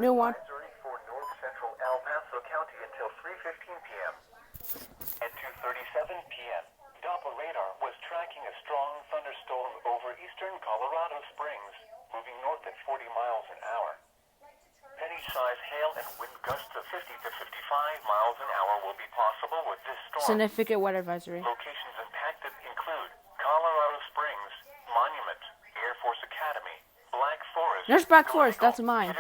New one. Advisory for north central El Paso County until 3:15 p.m. At 2:37 p.m., Doppler radar was tracking a strong thunderstorm over eastern Colorado Springs, moving north at 40 miles an hour. Penny-size hail and wind gusts of 50 to 55 miles an hour will be possible with this storm. Significant weather advisory. Locations impacted include Colorado Springs, Monument, Air Force Academy, Black Forest. There's Black Forest. That's mine.